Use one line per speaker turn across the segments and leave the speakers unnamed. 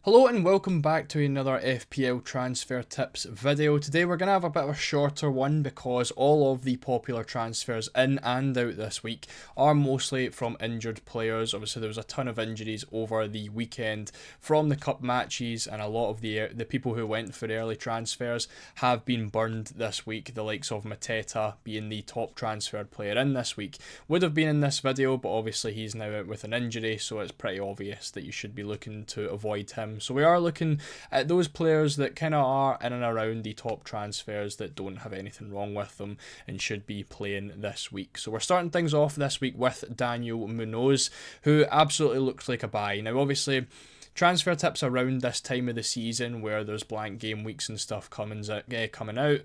Hello and welcome back to another FPL transfer tips video. Today we're going to have a bit of a shorter one because all of the popular transfers in and out this week are mostly from injured players. Obviously there was a ton of injuries over the weekend from the cup matches, and a lot of the people who went for early transfers have been burned this week. The likes of Mateta being the top transferred player in this week would have been in this video, but obviously he's now out with an injury, so it's pretty obvious that you should be looking to avoid him. So we are looking at those players that kind of are in and around the top transfers that don't have anything wrong with them and should be playing this week. So we're starting things off this week with Daniel Munoz, who absolutely looks like a buy. Now obviously transfer tips around this time of the season where there's blank game weeks and stuff coming out,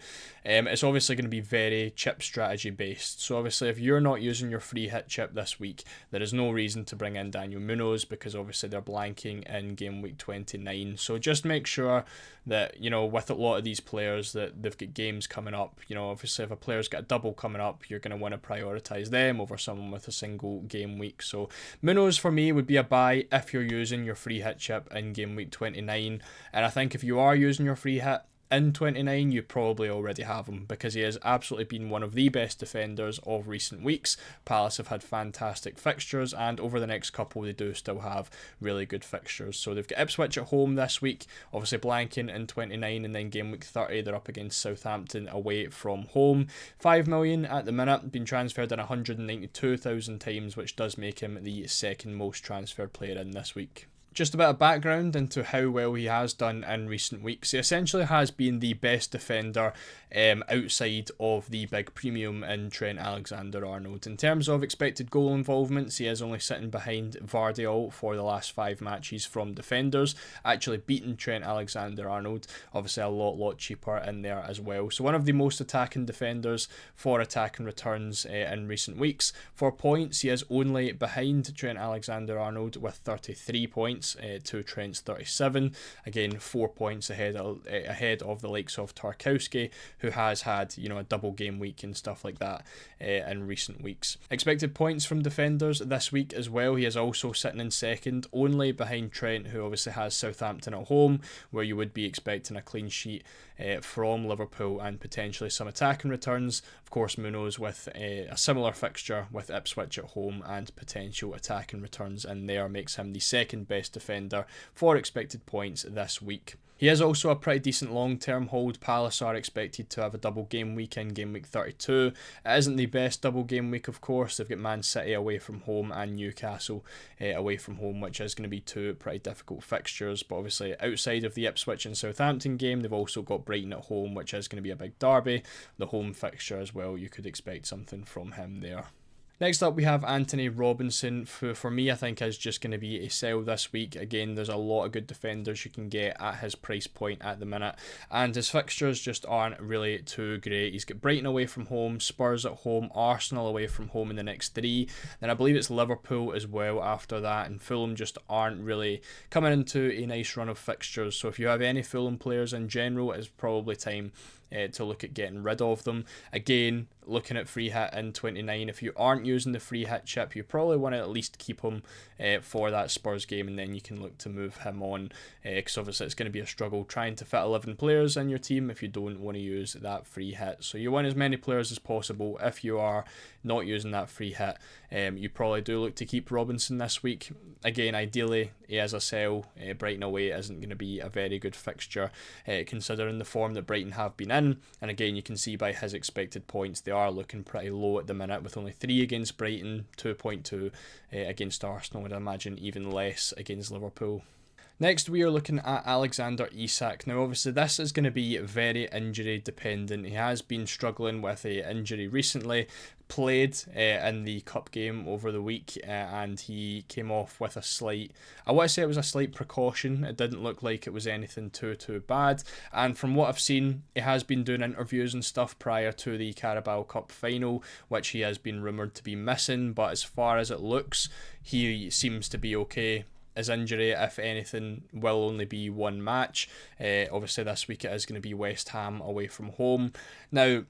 it's obviously going to be very chip strategy based. So obviously if you're not using your free hit chip this week, there is no reason to bring in Daniel Munoz because obviously they're blanking in game week 29. So just make sure that, with a lot of these players that they've got games coming up, obviously if a player's got a double coming up, you're going to want to prioritise them over someone with a single game week. So Munoz for me would be a buy if you're using your free hit chip in game week 29, and I think if you are using your free hit in 29, you probably already have him because he has absolutely been one of the best defenders of recent weeks. Palace have had fantastic fixtures, and over the next couple they do still have really good fixtures. So they've got Ipswich at home this week, obviously blanking in 29, and then game week 30 they're up against Southampton away from home. 5 million at the minute, been transferred in 192,000 times, which does make him the second most transferred player in this week. Just a bit of background into how well he has done in recent weeks. He essentially has been the best defender outside of the big premium in Trent Alexander-Arnold. In terms of expected goal involvements, he is only sitting behind Vardiol for the last 5 matches from defenders, actually beating Trent Alexander-Arnold. Obviously a lot cheaper in there as well. So one of the most attacking defenders for attacking returns in recent weeks. For points, he is only behind Trent Alexander-Arnold with 33 points. To Trent's 37. Again, 4 points ahead of the likes of Tarkowski, who has had a double game week and stuff like that in recent weeks. Expected points from defenders this week as well. He is also sitting in second, only behind Trent, who obviously has Southampton at home, where you would be expecting a clean sheet from Liverpool and potentially some attacking returns. Of course, Munoz with a similar fixture with Ipswich at home and potential attacking returns in there makes him the second best defender for expected points this week. He is also a pretty decent long-term hold. Palace are expected to have a double game week in game week 32. It isn't the best double game week, of course. They've got Man City away from home and Newcastle away from home, which is going to be 2 pretty difficult fixtures. But obviously outside of the Ipswich and Southampton game, they've also got Brighton at home, which is going to be a big derby. The home fixture as well, you could expect something from him there. Next up we have Anthony Robinson, who for me I think is just going to be a sell this week. Again, there's a lot of good defenders you can get at his price point at the minute, and his fixtures just aren't really too great. He's got Brighton away from home, Spurs at home, Arsenal away from home in the next 3, then I believe it's Liverpool as well after that, and Fulham just aren't really coming into a nice run of fixtures. So if you have any Fulham players in general, it's probably time to look at getting rid of them. Again, looking at free hit in 29, if you aren't using the free hit chip, you probably want to at least keep him for that Spurs game, and then you can look to move him on, because obviously it's going to be a struggle trying to fit 11 players in your team if you don't want to use that free hit. So you want as many players as possible. If you are not using that free hit, you probably do look to keep Robinson this week. Again, ideally he is a sell. Brighton away isn't going to be a very good fixture considering the form that Brighton have been in, and again you can see by his expected points they are looking pretty low at the minute, with only 3 against Brighton, 2.2 against Arsenal, and I imagine even less against Liverpool. Next, we are looking at Alexander Isak. Now, obviously, this is going to be very injury dependent. He has been struggling with an injury recently, played in the cup game over the week, and he came off with a slight, I want to say it was a slight precaution. It didn't look like it was anything too bad. And from what I've seen, he has been doing interviews and stuff prior to the Carabao Cup final, which he has been rumoured to be missing. But as far as it looks, he seems to be okay. His injury, if anything, will only be 1 match. Obviously this week it is going to be West Ham away from home. Now,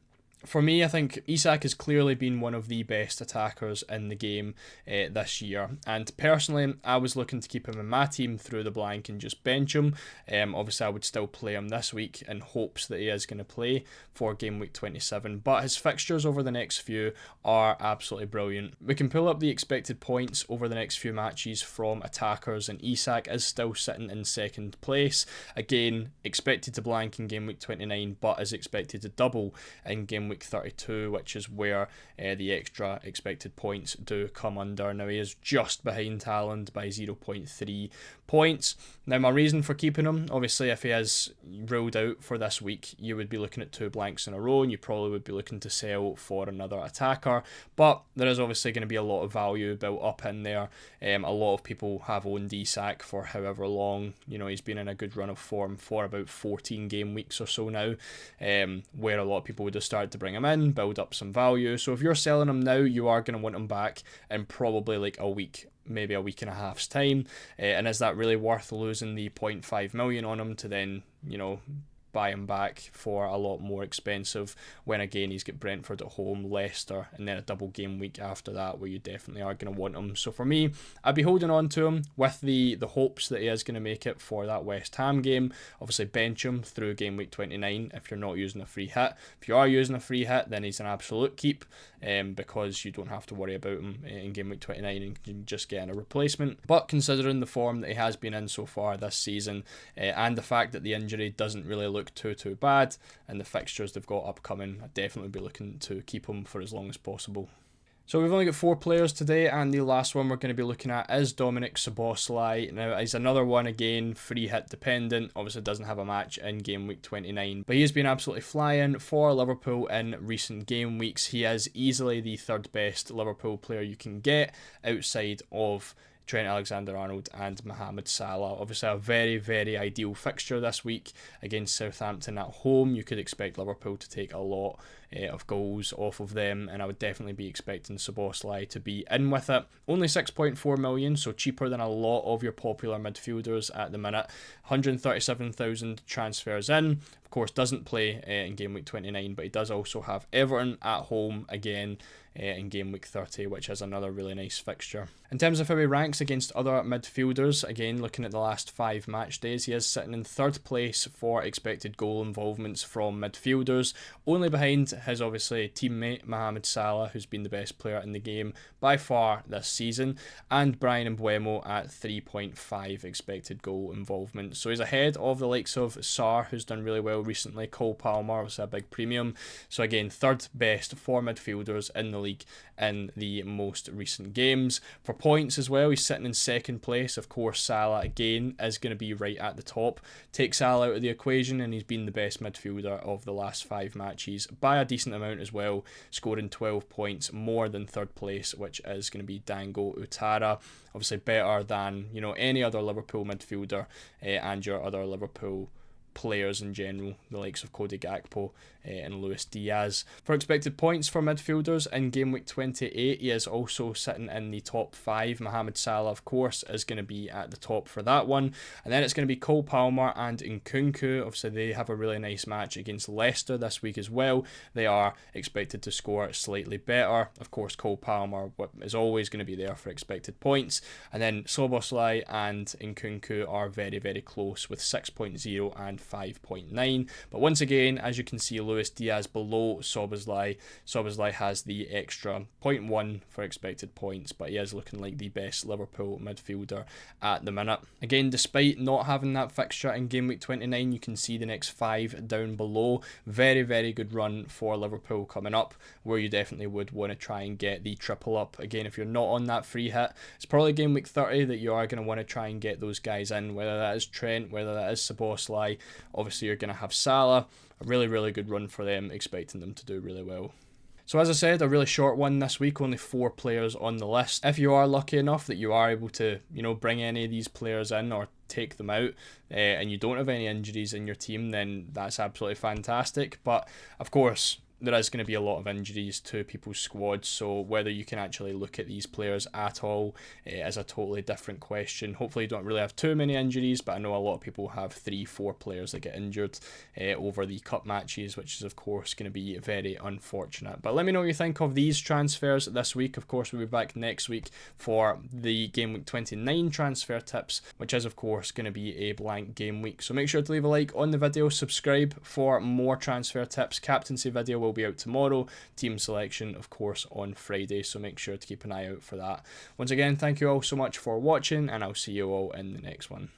For me, I think Isak has clearly been one of the best attackers in the game this year. And personally, I was looking to keep him in my team through the blank and just bench him. Obviously, I would still play him this week in hopes that he is going to play for game week 27. But his fixtures over the next few are absolutely brilliant. We can pull up the expected points over the next few matches from attackers, and Isak is still sitting in second place. Again, expected to blank in game week 29, but is expected to double in game week 32, which is where the extra expected points do come under. Now, he is just behind Haaland by 0.3 points. Now, my reason for keeping him, obviously, if he is ruled out for this week, you would be looking at 2 blanks in a row, and you probably would be looking to sell for another attacker. But there is obviously going to be a lot of value built up in there. A lot of people have owned Isak for however long. He's been in a good run of form for about 14 game weeks or so now, where a lot of people would have started to bring him in, build up some value. So if you're selling him now, you are going to want him back in probably like a week, maybe a week and a half's time. And is that really worth losing the 0.5 million on him to then, buy him back for a lot more expensive when again he's got Brentford at home, Leicester, and then a double game week after that where you definitely are going to want him. So for me, I'd be holding on to him with the hopes that he is going to make it for that West Ham game. Obviously bench him through game week 29 if you're not using a free hit. If you are using a free hit, then he's an absolute keep, because you don't have to worry about him in game week 29 and you can just get in a replacement. But considering the form that he has been in so far this season, and the fact that the injury doesn't really look too bad, and the fixtures they've got upcoming, I'd definitely be looking to keep him for as long as possible. So we've only got 4 players today, and the last one we're going to be looking at is Dominic Szoboszlai. Now, he's another one, again, free hit dependent. Obviously doesn't have a match in game week 29, but he has been absolutely flying for Liverpool in recent game weeks. He is easily the 3rd best Liverpool player you can get outside of Trent Alexander-Arnold and Mohamed Salah. Obviously a very ideal fixture this week against Southampton at home. You could expect Liverpool to take a lot of goals off of them, and I would definitely be expecting Szoboszlai to be in with it. Only 6.4 million, so cheaper than a lot of your popular midfielders at the minute. 137,000 transfers in. Of course, doesn't play in game week 29, but he does also have Everton at home again in game week 30, which is another really nice fixture. In terms of how he ranks against other midfielders, again looking at the last 5 match days, he is sitting in 3rd place for expected goal involvements from midfielders, only behind his obviously teammate Mohamed Salah, who's been the best player in the game by far this season, and Bryan Mbeumo at 3.5 expected goal involvement. So he's ahead of the likes of Sarr, who's done really well recently, Cole Palmer, obviously a big premium. So again, 3rd best for midfielders in the league in the most recent games. For points as well, he's sitting in 2nd place. Of course, Salah again is going to be right at the top. Take Salah out of the equation and he's been the best midfielder of the last 5 matches by a decent amount as well, scoring 12 points more than 3rd place, which is going to be Dango Ouattara. Obviously better than any other Liverpool midfielder and your other Liverpool players in general, the likes of Cody Gakpo and Luis Diaz. For expected points for midfielders in game week 28, he is also sitting in the top 5. Mohamed Salah, of course, is going to be at the top for that one. And then it's going to be Cole Palmer and Nkunku. Obviously, they have a really nice match against Leicester this week as well. They are expected to score slightly better. Of course, Cole Palmer is always going to be there for expected points. And then Szoboszlai and Nkunku are very close with 6.0 and 5.9. But once again, as you can see, Luis Diaz below Szoboszlai. Szoboszlai has the extra 0.1 for expected points, but he is looking like the best Liverpool midfielder at the minute. Again, despite not having that fixture in game week 29, you can see the next 5 down below. Very good run for Liverpool coming up, where you definitely would want to try and get the triple up. Again, if you're not on that free hit, it's probably game week 30 that you are going to want to try and get those guys in, whether that is Trent, whether that is Szoboszlai. Obviously, you're going to have Salah. A really good run for them, expecting them to do really well. So as I said, a really short one this week, only 4 players on the list. If you are lucky enough that you are able to, bring any of these players in or take them out, and you don't have any injuries in your team, then that's absolutely fantastic. But of course, there is going to be a lot of injuries to people's squads, so whether you can actually look at these players at all is a totally different question. Hopefully you don't really have too many injuries, but I know a lot of people have 3-4 players that get injured over the cup matches, which is of course going to be very unfortunate. But let me know what you think of these transfers this week. Of course, we'll be back next week for the Game Week 29 transfer tips, which is of course going to be a blank game week. So make sure to leave a like on the video, subscribe for more transfer tips. Captaincy video will be out tomorrow, team selection of course on Friday, so make sure to keep an eye out for that. Once again, thank you all so much for watching, and I'll see you all in the next one.